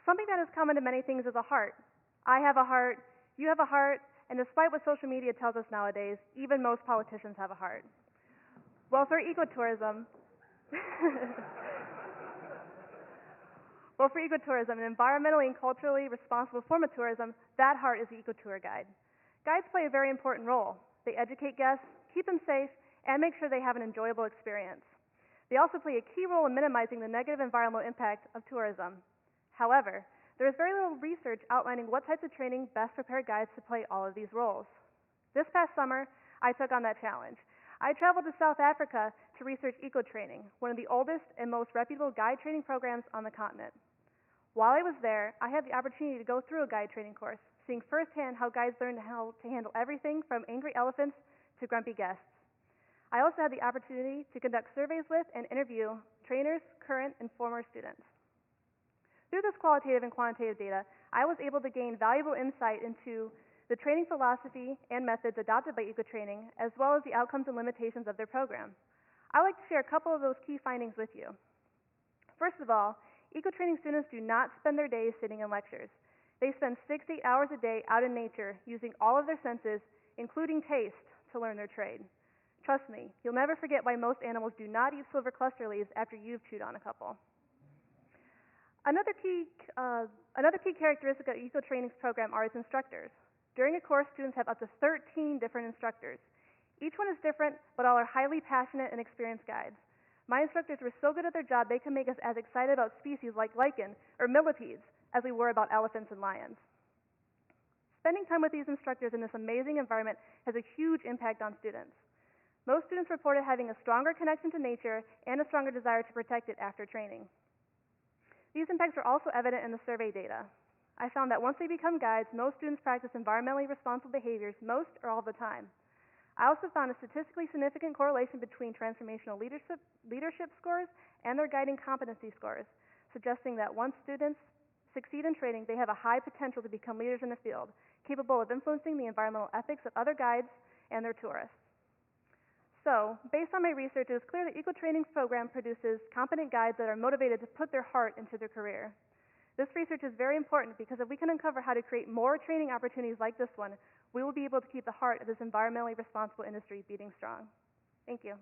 Something that is common to many things is a heart. I have a heart, you have a heart, and despite what social media tells us nowadays, even most politicians have a heart. Well, for ecotourism, an environmentally and culturally responsible form of tourism, that heart is the ecotour guide. Guides play a very important role. They educate guests, keep them safe, and make sure they have an enjoyable experience. They also play a key role in minimizing the negative environmental impact of tourism. However, there is very little research outlining what types of training best prepare guides to play all of these roles. This past summer, I took on that challenge. I traveled to South Africa to research eco-training, one of the oldest and most reputable guide training programs on the continent. While I was there, I had the opportunity to go through a guide training course, seeing firsthand how guides learn how to handle everything from angry elephants to grumpy guests. I also had the opportunity to conduct surveys with and interview trainers, current and former students. Through this qualitative and quantitative data, I was able to gain valuable insight into the training philosophy and methods adopted by eco-training, as well as the outcomes and limitations of their program. I'd like to share a couple of those key findings with you. First of all, eco-training students do not spend their days sitting in lectures. They spend 6 to 8 hours a day out in nature, using all of their senses, including taste, to learn their trade. Trust me, you'll never forget why most animals do not eat silver cluster leaves after you've chewed on a couple. Another key characteristic of eco-training's program are its instructors. During a course, students have up to 13 different instructors. Each one is different, but all are highly passionate and experienced guides. My instructors were so good at their job, they could make us as excited about species like lichen or millipedes as we were about elephants and lions. Spending time with these instructors in this amazing environment has a huge impact on students. Most students reported having a stronger connection to nature and a stronger desire to protect it after training. These impacts are also evident in the survey data. I found that once they become guides, most students practice environmentally responsible behaviors most or all the time. I also found a statistically significant correlation between transformational leadership scores and their guiding competency scores, suggesting that once students succeed in training, they have a high potential to become leaders in the field, capable of influencing the environmental ethics of other guides and their tourists. So, based on my research, it is clear that eco-training's program produces competent guides that are motivated to put their heart into their career. This research is very important because if we can uncover how to create more training opportunities like this one, we will be able to keep the heart of this environmentally responsible industry beating strong. Thank you.